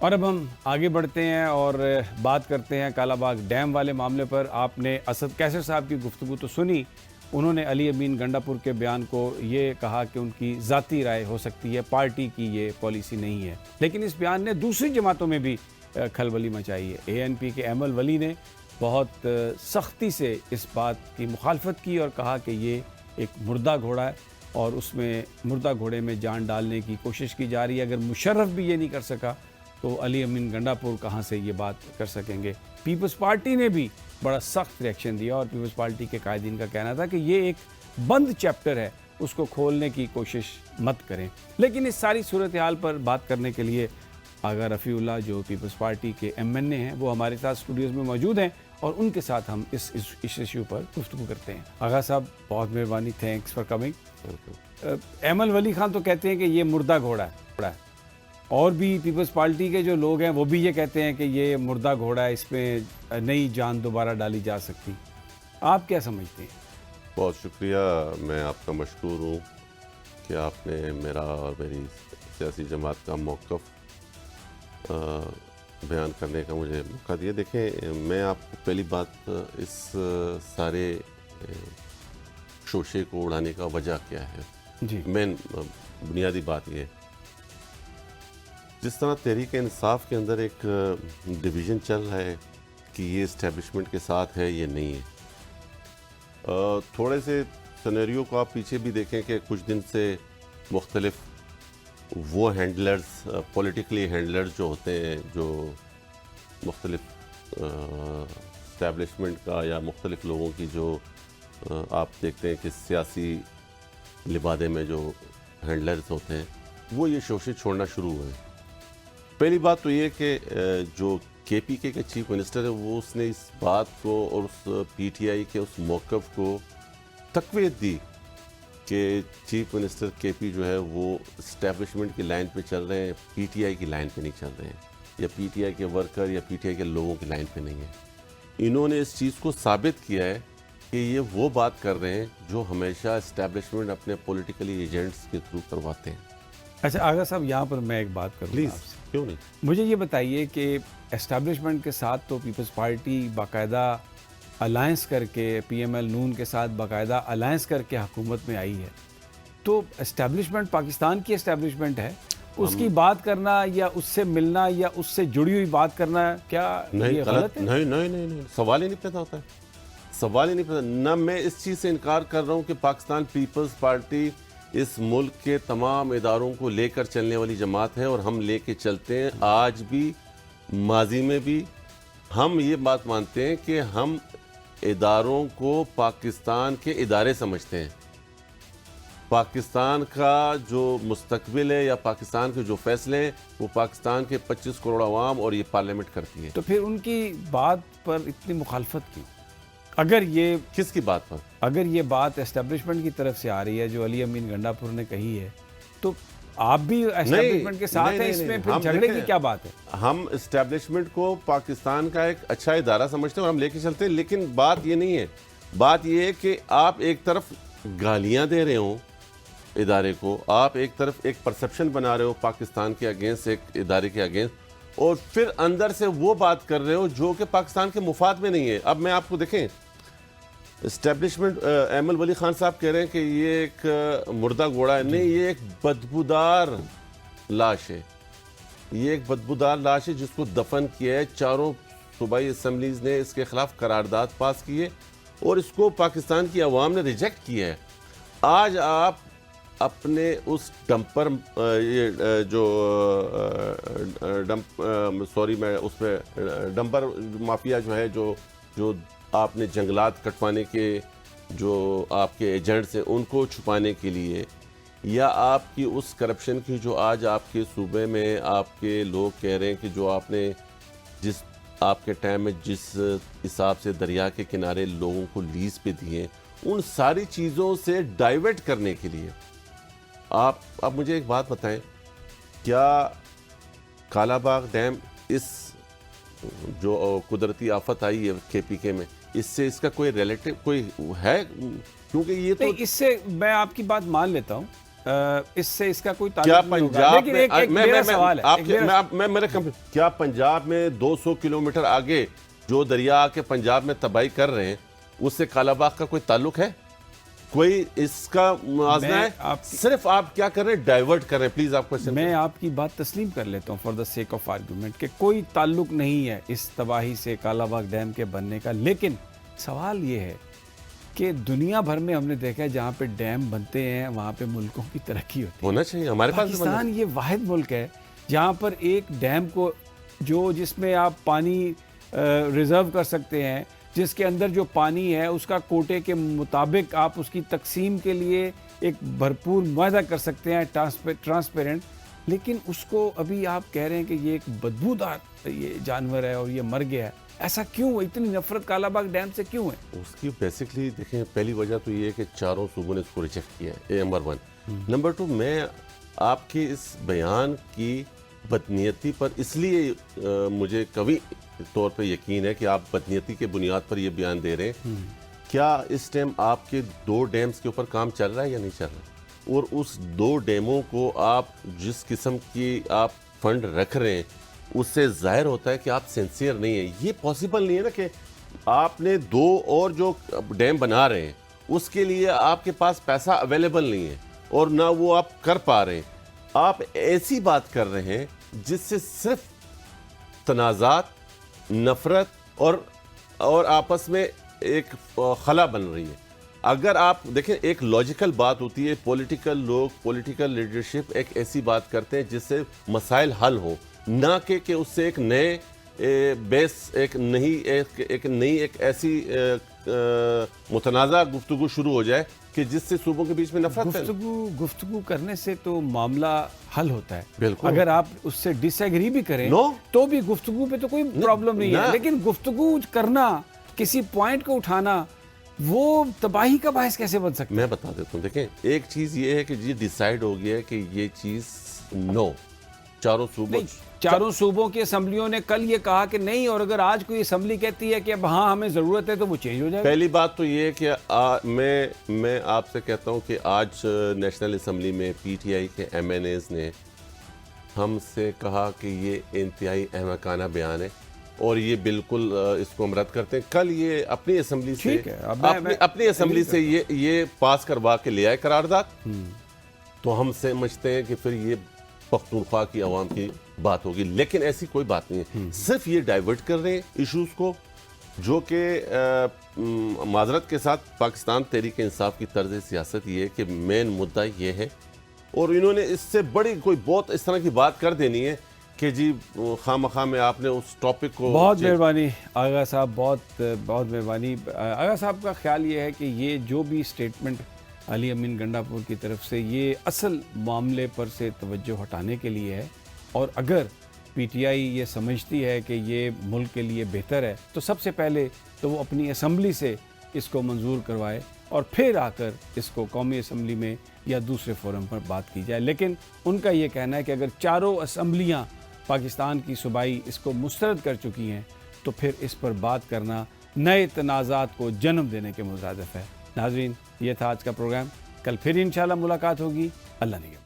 اور اب ہم آگے بڑھتے ہیں اور بات کرتے ہیں کالا باغ ڈیم والے معاملے پر۔ آپ نے اسد کیسر صاحب کی گفتگو تو سنی، انہوں نے علی امین گنڈا پور کے بیان کو یہ کہا کہ ان کی ذاتی رائے ہو سکتی ہے، پارٹی کی یہ پالیسی نہیں ہے، لیکن اس بیان نے دوسری جماعتوں میں بھی کھلبلی مچائی ہے۔ اے این پی کے ایمل ولی نے بہت سختی سے اس بات کی مخالفت کی اور کہا کہ یہ ایک مردہ گھوڑا ہے اور اس میں مردہ گھوڑے میں جان ڈالنے کی کوشش کی جا رہی ہے۔ اگر مشرف بھی یہ نہیں کر سکا تو علی امین گنڈا پور کہاں سے یہ بات کر سکیں گے۔ پیپلز پارٹی نے بھی بڑا سخت ریئیکشن دیا اور پیپلز پارٹی کے قائدین کا کہنا تھا کہ یہ ایک بند چیپٹر ہے، اس کو کھولنے کی کوشش مت کریں۔ لیکن اس ساری صورتحال پر بات کرنے کے لیے آغا رفیع اللہ جو پیپلز پارٹی کے ایم این اے ہیں وہ ہمارے ساتھ اسٹوڈیوز میں موجود ہیں اور ان کے ساتھ ہم اس ایشو پر گفتگو کرتے ہیں۔ آغا صاحب بہت مہربانی، تھینکس فار کمنگ۔ ایمل ولی خان تو کہتے ہیں کہ یہ مردہ گھوڑا ہے، اور بھی پیپلز پارٹی کے جو لوگ ہیں وہ بھی یہ کہتے ہیں کہ یہ مردہ گھوڑا ہے، اس میں نئی جان دوبارہ ڈالی جا سکتی۔ آپ کیا سمجھتے ہیں؟ بہت شکریہ، میں آپ کا مشکور ہوں کہ آپ نے میرا اور میری سیاسی جماعت کا موقف بیان کرنے کا مجھے موقع دیا۔ دیکھیں، میں آپ کو پہلی بات اس سارے شوشے کو اڑانے کا وجہ کیا ہے، جی مین بنیادی بات یہ ہے، جس طرح تحریک انصاف کے اندر ایک ڈویژن چل رہا ہے کہ یہ اسٹیبلشمنٹ کے ساتھ ہے، یہ نہیں ہے۔ تھوڑے سے سینیریو کو آپ پیچھے بھی دیکھیں کہ کچھ دن سے مختلف وہ ہینڈلرز، پولیٹیکلی ہینڈلرز جو ہوتے ہیں، جو مختلف اسٹیبلشمنٹ کا یا مختلف لوگوں کی جو آپ دیکھتے ہیں کہ سیاسی لبادے میں جو ہینڈلرز ہوتے ہیں، وہ یہ شوشے چھوڑنا شروع ہوئے ہیں۔ پہلی بات تو یہ کہ جو کے پی کے چیف منسٹر ہے وہ اس نے اس بات کو اور اس پی ٹی آئی کے اس موقف کو تقویت دی کہ چیف منسٹر کے پی جو ہے وہ اسٹیبلشمنٹ کی لائن پہ چل رہے ہیں، پی ٹی آئی کی لائن پہ نہیں چل رہے ہیں، یا پی ٹی آئی کے ورکر یا پی ٹی آئی کے لوگوں کی لائن پہ نہیں ہے۔ انہوں نے اس چیز کو ثابت کیا ہے کہ یہ وہ بات کر رہے ہیں جو ہمیشہ اسٹیبلشمنٹ اپنے پولیٹیکلی ایجنٹس کے تھرو کرواتے ہیں۔ اچھا آغا صاحب، یہاں پر میں ایک بات کروں پلیز، آپ سے۔ کیوں نہیں؟ مجھے یہ بتائیے کہ اسٹیبلشمنٹ کے ساتھ تو پیپلز پارٹی باقاعدہ الائنس کر کے، پی ایم ایل نون کے ساتھ باقاعدہ الائنس کر کے حکومت میں آئی ہے، تو اسٹیبلشمنٹ پاکستان کی اسٹیبلشمنٹ ہے، اس کی بات کرنا یا اس سے ملنا یا اس سے جڑی ہوئی بات کرنا کیا یہ غلط ہے؟ نہیں، سوال ہی نہیں پیدا ہوتا ہے، سوال ہی نہیں پیدا۔ نہ میں اس چیز سے انکار کر رہا ہوں کہ پاکستان پیپلز پارٹی اس ملک کے تمام اداروں کو لے کر چلنے والی جماعت ہے اور ہم لے کے چلتے ہیں، آج بھی ماضی میں بھی۔ ہم یہ بات مانتے ہیں کہ ہم اداروں کو پاکستان کے ادارے سمجھتے ہیں، پاکستان کا جو مستقبل ہے یا پاکستان کے جو فیصلے ہیں وہ پاکستان کے 25 کروڑ عوام اور یہ پارلیمنٹ کرتی ہے۔ تو پھر ان کی بات پر اتنی مخالفت کیوں؟ اگر یہ کس کی بات پر؟ اگر یہ بات اسٹیبلشمنٹ کی طرف سے آ رہی ہے جو علی امین گنڈا پور نے کہی ہے، تو آپ بھی اسٹیبلشمنٹ کے ساتھ ہیں، اس میں پھر جھگڑے کی کیا بات ہے؟ ہم اسٹیبلشمنٹ کو پاکستان کا ایک اچھا ادارہ سمجھتے ہیں اور ہم لے کے چلتے ہیں، لیکن بات یہ نہیں ہے۔ بات یہ ہے کہ آپ ایک طرف گالیاں دے رہے ہوں ادارے کو، آپ ایک طرف ایک پرسپشن بنا رہے ہو پاکستان کے اگینسٹ، ایک ادارے کے اگینسٹ، اور پھر اندر سے وہ بات کر رہے ہو جو کہ پاکستان کے مفاد میں نہیں ہے۔ اب میں آپ کو دیکھیں، اسٹیبلشمنٹ ایمل ولی خان صاحب کہہ رہے ہیں کہ یہ ایک مردہ گھوڑا ہے، نہیں، یہ ایک بدبودار لاش ہے، یہ ایک بدبودار لاش ہے جس کو دفن کیا ہے۔ چاروں صوبائی اسمبلیز نے اس کے خلاف قرارداد پاس کیے اور اس کو پاکستان کی عوام نے ریجیکٹ کیا ہے۔ آج آپ اپنے اس ڈمپر ڈمپر مافیا جو ہے، جو آپ نے جنگلات کٹوانے کے جو آپ کے ایجنٹس ہیں ان کو چھپانے کے لیے، یا آپ کی اس کرپشن کی جو آج آپ کے صوبے میں آپ کے لوگ کہہ رہے ہیں کہ جو آپ نے جس آپ کے ٹائم میں جس حساب سے دریا کے کنارے لوگوں کو لیز پہ دیے، ان ساری چیزوں سے ڈائیورٹ کرنے کے لیے آپ مجھے ایک بات بتائیں، کیا کالا باغ ڈیم اس جو قدرتی آفت آئی ہے کے پی کے میں، اس سے اس کا کوئی ریلیٹو کوئی ہے؟ کیونکہ یہ تو اس سے میں آپ کی بات مان لیتا ہوں اس سے اس کا کوئی کیا تعلق نہیں ہوگا. پنجاب لیکن میں ایک میرا سوال ہے, کیا پنجاب میں 200 کلومیٹر آگے جو دریا آ کے پنجاب میں تباہی کر رہے ہیں اس سے کالا باغ کا کوئی تعلق ہے؟ کوئی اس کا موازنہ ہے؟ صرف آپ کیا کر رہے ہیں, ڈائیورٹ کر رہے ہیں. پلیز آپ کو میں آپ کی بات تسلیم کر لیتا ہوں for the sake of argument کہ کوئی تعلق نہیں ہے اس تباہی سے کالا باغ ڈیم کے بننے کا. لیکن سوال یہ ہے کہ دنیا بھر میں ہم نے دیکھا ہے جہاں پہ ڈیم بنتے ہیں وہاں پہ ملکوں کی ترقی ہوتی ہے. ہونا چاہیے. ہمارے پاس پاکستان یہ واحد ملک ہے جہاں پر ایک ڈیم کو جس میں آپ پانی ریزرو کر سکتے ہیں, جس کے اندر جو پانی ہے اس کا کوٹے کے مطابق آپ اس کی تقسیم کے لیے ایک بھرپور معاہدہ کر سکتے ہیں ٹرانسپیرنٹ. لیکن اس کو ابھی آپ کہہ رہے ہیں کہ یہ ایک بدبودار یہ جانور ہے اور یہ مر گیا ہے. ایسا کیوں ہے؟ اتنی نفرت کالا باغ ڈیم سے کیوں ہے؟ اس کی بیسکلی دیکھیں, پہلی وجہ تو یہ ہے کہ چاروں صوبوں نے اس کو ریجیکٹ کیا ہے, نمبر 1. نمبر 2, میں آپ کے اس بیان کی بدنیتی پر اس لیے مجھے کبھی طور پہ یقین ہے کہ آپ بدنیتی کے بنیاد پر یہ بیان دے رہے ہیں. کیا اس ٹائم آپ کے 2 ڈیمز کے اوپر کام چل رہا ہے یا نہیں چل رہا؟ اور اس 2 ڈیموں کو آپ جس قسم کی آپ فنڈ رکھ رہے ہیں اس سے ظاہر ہوتا ہے کہ آپ سینسیئر نہیں ہیں. یہ پاسبل نہیں ہے نا کہ آپ نے 2 اور جو ڈیم بنا رہے ہیں اس کے لیے آپ کے پاس پیسہ اویلیبل نہیں ہے اور نہ وہ آپ کر پا رہے ہیں. آپ ایسی بات کر رہے ہیں جس سے صرف تنازعات, نفرت اور آپس میں ایک خلا بن رہی ہے. اگر آپ دیکھیں, ایک لاجیکل بات ہوتی ہے, پولیٹیکل لوگ, پولیٹیکل لیڈرشپ ایک ایسی بات کرتے ہیں جس سے مسائل حل ہوں, نہ کہ اس سے ایک نئے بیس, ایک نئی ایک ایسی متنازع گفتگو شروع ہو جائے کہ جس سے صوبوں کے بیچ میں نفرت ہے. گفتگو کرنے سے تو معاملہ حل ہوتا ہے. بالکل. اگر آپ اس سے ڈس ایگری بھی کریں تو بھی گفتگو پہ تو کوئی پرابلم نہیں ہے. لیکن گفتگو کرنا, کسی پوائنٹ کو اٹھانا, وہ تباہی کا باعث کیسے بن سکتا ہے؟ میں بتا دیتا ہوں. دیکھیں, ایک چیز یہ ہے کہ یہ ڈیسائیڈ ہو گیا ہے کہ یہ چیز چاروں صوبوں کی اسمبلیوں نے کل یہ کہا کہ نہیں, اور اگر آج کوئی اسمبلی کہتی ہے کہ اب ہاں ہمیں ضرورت ہے تو وہ چینج ہو جائے گا. پہلی بات تو یہ ہے کہ میں آپ سے کہتا ہوں کہ آج نیشنل اسمبلی میں پی ٹی آئی کے ایم این ایز نے ہم سے کہا کہ یہ انتہائی احمقانہ بیان ہے اور یہ بالکل اس کو ہم رد کرتے ہیں. کل یہ اپنی اسمبلی سے یہ پاس کروا کے لے آئے قرارداد, تو ہم سمجھتے ہیں کہ پھر یہ پختونخوا کی عوام کی بات ہوگی. لیکن ایسی کوئی بات نہیں ہے. صرف یہ ڈائیورٹ کر رہے ہیں ایشوز کو, جو کہ معذرت کے ساتھ پاکستان تحریک انصاف کی طرز سیاست یہ ہے کہ مین مدعا یہ ہے, اور انہوں نے اس سے بڑی کوئی بہت اس طرح کی بات کر دینی ہے کہ جی خواہ میں آپ نے اس ٹاپک کو. بہت مہربانی آغا صاحب, بہت مہربانی. آغا صاحب کا خیال یہ ہے کہ یہ جو بھی سٹیٹمنٹ علی امین گنڈا پور کی طرف سے یہ اصل معاملے پر سے توجہ ہٹانے کے لیے ہے, اور اگر پی ٹی آئی یہ سمجھتی ہے کہ یہ ملک کے لیے بہتر ہے تو سب سے پہلے تو وہ اپنی اسمبلی سے اس کو منظور کروائے اور پھر آ کر اس کو قومی اسمبلی میں یا دوسرے فورم پر بات کی جائے. لیکن ان کا یہ کہنا ہے کہ اگر چاروں اسمبلیاں پاکستان کی صوبائی اس کو مسترد کر چکی ہیں تو پھر اس پر بات کرنا نئے تنازعات کو جنم دینے کے مرادف ہے. ناظرین, یہ تھا آج کا پروگرام. کل پھر انشاءاللہ ملاقات ہوگی. اللہ نگہبان.